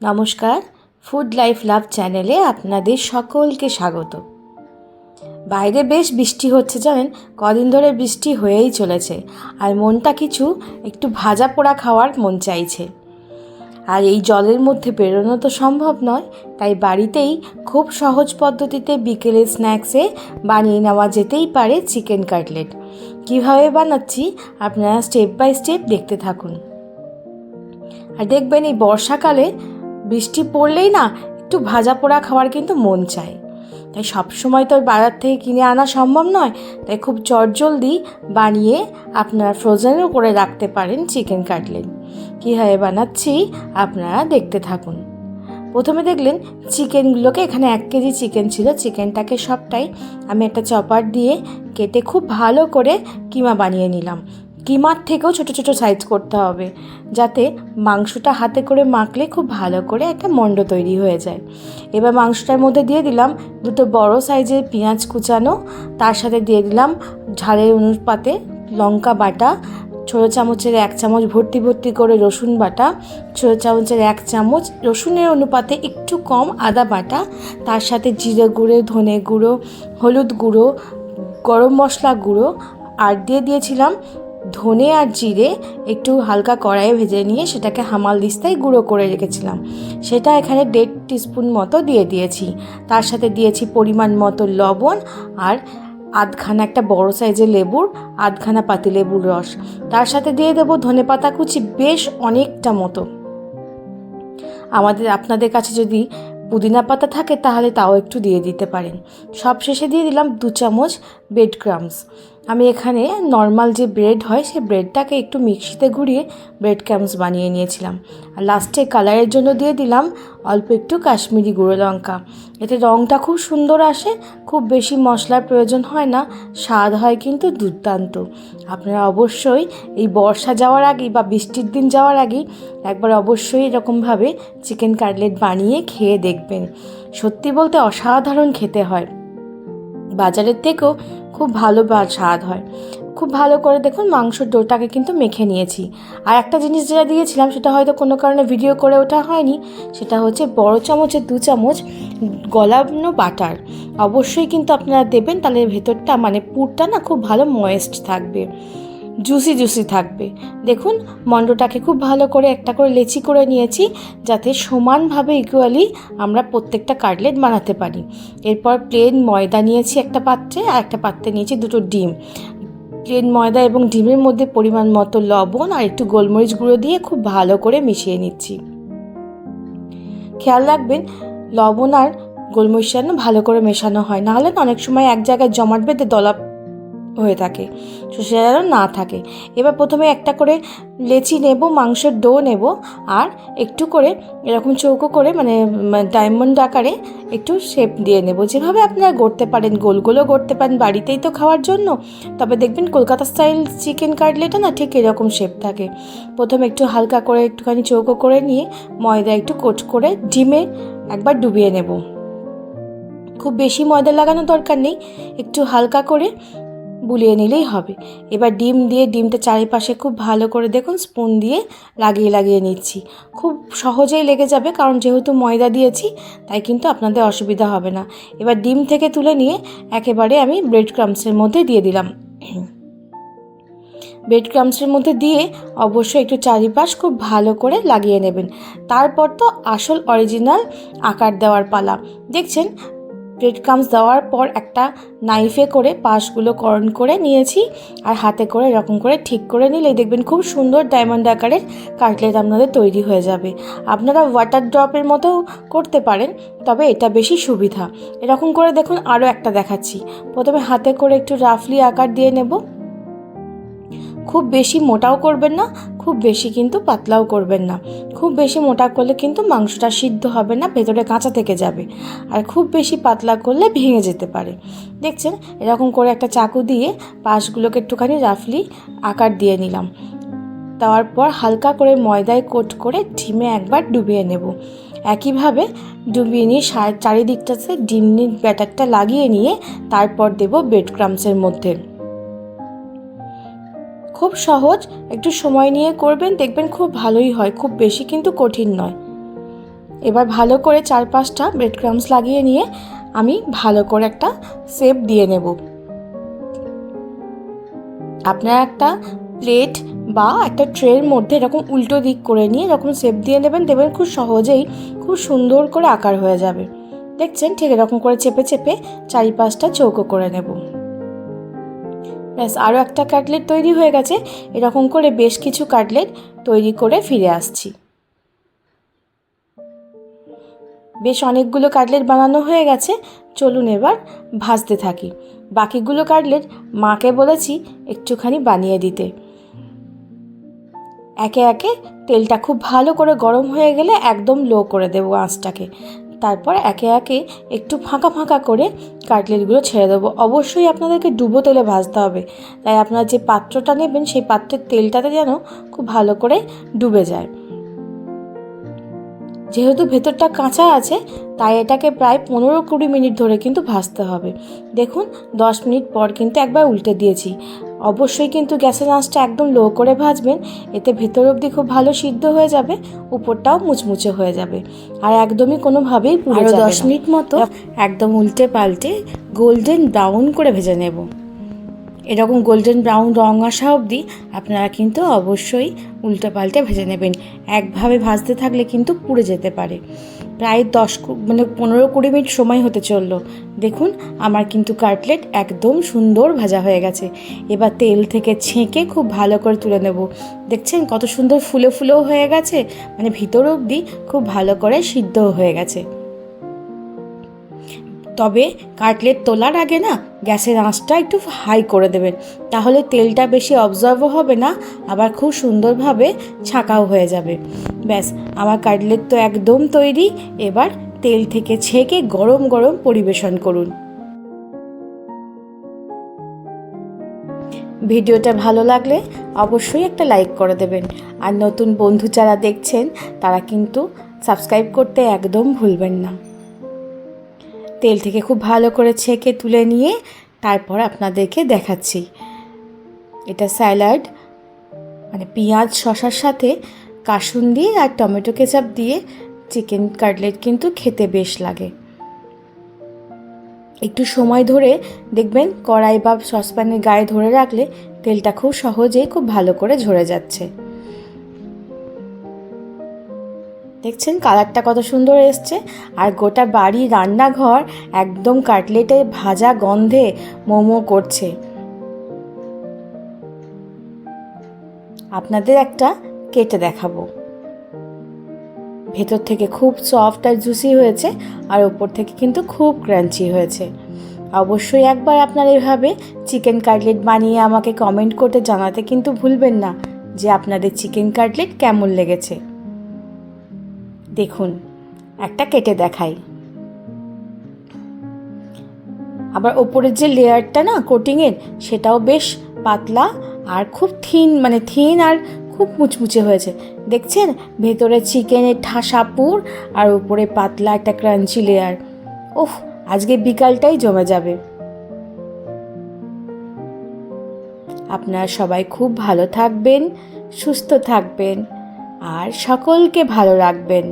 নমস্কার, food life love চ্যানেলে আপনাদের সকলকে স্বাগত। বাইরে বেশ বৃষ্টি হচ্ছে জানেন, কদিন ধরে বৃষ্টি হয়েই চলেছে। আর মনটা কিছু একটু ভাজা পোড়া খাওয়ার মন চাইছে। আর এই জলের মধ্যে বেরোনো তো সম্ভব নয়, তাই বাড়িতেই খুব সহজ পদ্ধতিতে বিকেলের স্ন্যাক্সে বানিয়ে নেওয়া যেতেই পারে চিকেন কাটলেট। কীভাবে বানাচ্ছি আপনারা স্টেপ বাই স্টেপ দেখতে থাকুন। আর দেখবেন এই বর্ষাকালে বৃষ্টি পড়লেই না একটু ভাজা পোড়া খাওয়ার কিন্তু মন চায়। তাই সবসময় তো বাজার থেকে কিনে আনা সম্ভব নয়, তাই খুব চটজলদি বানিয়ে আপনারা ফ্রোজেনও করে রাখতে পারেন চিকেন কাটলেট। কীভাবে বানাচ্ছি আপনারা দেখতে থাকুন। প্রথমে দেখলেন চিকেনগুলোকে, এখানে 1 কেজি চিকেন ছিল। চিকেনটাকে সবটাই আমি একটা চপার দিয়ে কেটে খুব ভালো করে কিমা বানিয়ে নিলাম। কিমার থেকেও ছোট ছোট সাইজ করতে হবে, যাতে মাংসটা হাতে করে মাখলে খুব ভালো করে একটা মণ্ড তৈরি হয়ে যায়। এবার মাংসটার মধ্যে দিয়ে দিলাম 2 বড় সাইজের পেঁয়াজ কুচানো, তার সাথে দিয়ে দিলাম ঝালের অনুপাতে লঙ্কা বাটা, ছোটো চামচের 1 চামচ ভর্তি ভর্তি করে রসুন বাটা, ছোটো চামচের 1 চামচ রসুনের অনুপাতে একটু কম আদা বাটা, তার সাথে জিরে গুঁড়ো, ধনে গুঁড়ো, হলুদ গুঁড়ো, গরম মশলা গুঁড়ো, আর দিয়েছিলাম ধনে আর জিরে একটু হালকা কড়াইয়ে ভেজে নিয়ে সেটাকে হামাল দিস্তায় গুঁড়ো করে রেখেছিলাম। সেটা এখানে 1.5 টিস্পুন মতো দিয়েছি। তার সাথে দিয়েছি পরিমাণ মতো লবণ আর আধখানা একটা বড় সাইজের লেবুর আধখানা পাতিলেবুর রস। তার সাথে দিয়ে দেবো ধনেপাতা কুচি বেশ অনেকটা মতো। আপনাদের কাছে যদি পুদিনা পাতা থাকে তাহলে তাও একটু দিয়ে দিতে পারেন। সব শেষে দিয়ে দিলাম 2 চামচ ব্রেড ক্রাম্বস। আমি এখানে নর্মাল যে ব্রেড হয় সেই ব্রেডটাকে একটু মিক্সিতে ঘুরিয়ে ব্রেড ক্রাম্বস বানিয়ে নিয়েছিলাম। আর লাস্টে কালারের জন্য দিয়ে দিলাম অল্প একটু কাশ্মীরি গুঁড়ো লঙ্কা। এতে রঙটা খুব সুন্দর আসে, খুব বেশি মশলার প্রয়োজন হয় না, স্বাদ হয় কিন্তু দুর্দান্ত। আপনারা অবশ্যই এই বর্ষা যাওয়ার আগেই বা বৃষ্টির দিন যাওয়ার আগেই একবার অবশ্যই এরকমভাবে চিকেন কাটলেট বানিয়ে খেয়ে দেখবেন। সত্যি বলতে অসাধারণ খেতে হয়, বাজারের থেকেও খুব ভালো স্বাদ হয়। খুব ভালো করে দেখুন মাংসর ডোটাকে কিন্তু মেখে নিয়েছি। আর একটা জিনিস যেটা দিয়েছিলাম সেটা হয়তো কোনো কারণে ভিডিও করে ওঠা হয়নি, সেটা হচ্ছে বড় চামচের 2 চামচ গলানো বাটার। অবশ্যই কিন্তু আপনারা দেবেন, তাহলে ভেতরটা মানে পুরটা না খুব ভালো ময়েস্ট থাকবে, জুসি থাকবে। দেখুন মণ্ডটাকে খুব ভালো করে একটা করে লেচি করে নিয়েছি, যাতে সমানভাবে ইকুয়ালি আমরা প্রত্যেকটা কাটলেট বানাতে পারি। এরপর প্লেন ময়দা নিয়েছি একটা পাত্রে, আর একটা পাত্রে নিয়েছি 2 ডিম। প্লেন ময়দা এবং ডিমের মধ্যে পরিমাণ মতো লবণ আর একটু গোলমরিচ গুঁড়ো দিয়ে খুব ভালো করে মিশিয়ে নিচ্ছি। খেয়াল রাখবেন লবণ আর গোলমরিচ যেন ভালো করে মেশানো হয়, নাহলে অনেক সময় এক জায়গায় জমাট বেঁধে দলা হয়ে থাকে, সেটা যেন না থাকে। এবার প্রথমে একটা করে লেচি নেব, মাংসের ডো নেব, আর একটু করে এরকম চৌকো করে মানে ডায়মন্ড আকারে একটু শেপ দিয়ে নেব। যেভাবে আপনারা গড়তে পারেন, গোলও গড়তে পারেন, বাড়িতেই তো খাওয়ার জন্য। তবে দেখবেন কলকাতা স্টাইল চিকেন কাটলেটটা না ঠিক এরকম শেপ থাকে। প্রথমে একটু হালকা করে একটুখানি চৌকো করে নিয়ে ময়দা একটু কোট করে ডিমে একবার ডুবিয়ে নেব। খুব বেশি ময়দা লাগানোর দরকার নেই, একটু হালকা করে বুলিয়ে নিলেই হবে। এবার ডিম দিয়ে ডিমটা চারিপাশে খুব ভালো করে দেখুন স্পুন দিয়ে লাগিয়ে নিচ্ছি। খুব সহজেই লেগে যাবে, কারণ যেহেতু ময়দা দিয়েছি তাই কিন্তু আপনাদের অসুবিধা হবে না। এবার ডিম থেকে তুলে নিয়ে একেবারে আমি ব্রেড ক্রাম্বসের মধ্যে দিয়ে দিলাম। ব্রেড ক্রাম্বসের মধ্যে দিয়ে অবশ্যই একটু চারিপাশ খুব ভালো করে লাগিয়ে নেবেন। তারপর তো আসল অরিজিনাল আকার দেওয়ার পালা। দেখছেন ব্রেড ক্রাম্বস দেওয়ার পর একটা নাইফে করে পাশগুলো করণ করে নিয়েছি, আর হাতে করে এরকম করে ঠিক করে নিলেই দেখবেন খুব সুন্দর ডায়মন্ড আকারের কাটলেট আপনাদের তৈরি হয়ে যাবে। আপনারা ওয়াটার ড্রপের মতো করতে পারেন, তবে এটা বেশি সুবিধা। এরকম করে দেখুন আরও একটা দেখাচ্ছি। প্রথমে হাতে করে একটু রাফলি আকার দিয়ে নেব। খুব বেশি মোটাও করবেন না, খুব বেশি কিন্তু পাতলাও করবেন না। খুব বেশি মোটা করলে কিন্তু মাংসটা সিদ্ধ হবে না, ভেতরে কাঁচা থেকে যাবে। আর খুব বেশি পাতলা করলে ভেঙে যেতে পারে। দেখছেন এরকম করে একটা চাকু দিয়ে পাশগুলোকে একটুখানি রাফলি আকার দিয়ে নিলাম। দেওয়ার পর হালকা করে ময়দায় কোট করে ডিমে একবার ডুবিয়ে নেব। একইভাবে ডুবিয়ে নিয়ে চারিদিকটাতে ডিমের ব্যাটারটা লাগিয়ে নিয়ে তারপর দেব ব্রেড ক্রাম্বসের মধ্যে। খুব সহজ, একটু সময় নিয়ে করবেন, দেখবেন খুব ভালোই হয়, খুব বেশি কিন্তু কঠিন নয়। এবার ভালো করে 4-5টা ব্রেড ক্রাম্বস লাগিয়ে নিয়ে আমি ভালো করে একটা শেপ দিয়ে নেব। আপনারা একটা প্লেট বা একটা ট্রের মধ্যে এরকম উল্টো দিক করে নিয়ে এরকম শেপ দিয়ে নেবেন, দেখবেন খুব সহজেই খুব সুন্দর করে আকার হয়ে যাবে। দেখছেন, ঠিক এরকম করে চেপে চেপে 4-5টা চৌকো করে নেব। ব্যাস, আরও একটা কাটলেট তৈরি হয়ে গেছে। এরকম করে বেশ কিছু কাটলেট তৈরি করে ফিরে আসছি। বেশ অনেকগুলো কাটলেট বানানো হয়ে গেছে, চলুন এবার ভাজতে থাকি। বাকিগুলো কাটলেট মাকে বলেছি একটুখানি বানিয়ে দিতে। একে একে তেলটা খুব ভালো করে গরম হয়ে গেলে একদম লো করে দেবো আঁচটাকে। তারপর একে একে একটু ফাঁকা ফাঁকা করে কাটলেটগুলো ছেড়ে দেবো। অবশ্যই আপনাদেরকে ডুবো তেলে ভাজতে হবে, তাই আপনারা যে পাত্রটা নেবেন সেই পাত্রের তেলটাতে যেন খুব ভালো করে ডুবে যায়। যেহেতু ভেতরটা কাঁচা আছে তাই এটাকে প্রায় 15-20 মিনিট ধরে কিন্তু ভাজতে হবে। দেখুন 10 মিনিট পর কিন্তু একবার উল্টে দিয়েছি। অবশ্যই কিন্তু গ্যাসের আঁচটা একদম লো করে ভাজবেন, এতে ভেতর অবধি খুব ভালো সিদ্ধ হয়ে যাবে, উপরটাও মুচমুচে হয়ে যাবে আর একদমই কোনোভাবেই পুড়ে যাবে না। 10 মিনিট মতো একদম উল্টে পাল্টে গোল্ডেন ব্রাউন করে ভেজে নেব। এরকম গোল্ডেন ব্রাউন রং আসা অবধি আপনারা কিন্তু অবশ্যই উল্টে পাল্টে ভেজে নেবেন। একভাবে ভাজতে থাকলে কিন্তু পুড়ে যেতে পারে। প্রায় 15-20 মিনিট সময় হতে চললো। দেখুন আমার কিন্তু কাটলেট একদম সুন্দর ভাজা হয়ে গেছে। এবার তেল থেকে ছেঁকে খুব ভালো করে তুলে নেব। দেখছেন কত সুন্দর ফুলে ফুলেও হয়ে গেছে, মানে ভিতর অবধি খুব ভালো করে সিদ্ধও হয়ে গেছে। তবে কাটলেট তোলার আগে না গ্যাসের আঁচটা একটু হাই করে দেবেন, তাহলে তেলটা বেশি অবজর্বও হবে না, আবার খুব সুন্দরভাবে ছাঁকাও হয়ে যাবে। ব্যাস, আমার কাটলেট তো একদম তৈরি। এবার তেল থেকে ছেঁকে গরম গরম পরিবেশন করুন। ভিডিওটা ভালো লাগলে অবশ্যই একটা লাইক করে দেবেন, আর নতুন বন্ধু যারা দেখছেন তারা কিন্তু সাবস্ক্রাইব করতে একদম ভুলবেন না। তেল থেকে খুব ভালো করে ছেঁকে তুলে নিয়ে তারপর আপনাদেরকে দেখাচ্ছি। এটা স্যালাড, মানে পেঁয়াজ শসার সাথে কাসুন্দি আর টমেটো কেচাপ দিয়ে চিকেন কাটলেট কিন্তু খেতে বেশ লাগে। একটু সময় ধরে দেখবেন কড়াই বা সসপ্যানের গায়ে ধরে রাখলে তেলটা খুব সহজেই খুব ভালো করে ঝরে যাচ্ছে। দেখছেন কালারটা কত সুন্দর এসছে, আর গোটা বাড়ি রান্নাঘর একদম কাটলেটের ভাজা গন্ধে মোমো করছে। আপনাদের একটা কেটে দেখাবো। ভেতর থেকে খুব সফট আর জুসি হয়েছে, আর ওপর থেকে কিন্তু খুব ক্রাঞ্চি হয়েছে। অবশ্যই একবার আপনারা এভাবে চিকেন কাটলেট বানিয়ে আমাকে কমেন্ট করতে জানাতে কিন্তু ভুলবেন না যে আপনাদের চিকেন কাটলেট কেমন লেগেছে। দেখুন একটা কেটে দেখাই। আবার ওপরের যে লেয়ারটা না কোটিংয়ের, সেটাও বেশ পাতলা আর খুব থিন আর খুব মুচমুচে হয়েছে। দেখছেন ভেতরে চিকেনের ঠাসা পুর আর উপরে পাতলা একটা ক্রাঞ্চি লেয়ার। ওহ, আজকে বিকালটাই জমে যাবে। আপনারা সবাই খুব ভালো থাকবেন, সুস্থ থাকবেন আর সকলকে ভালো রাখবেন।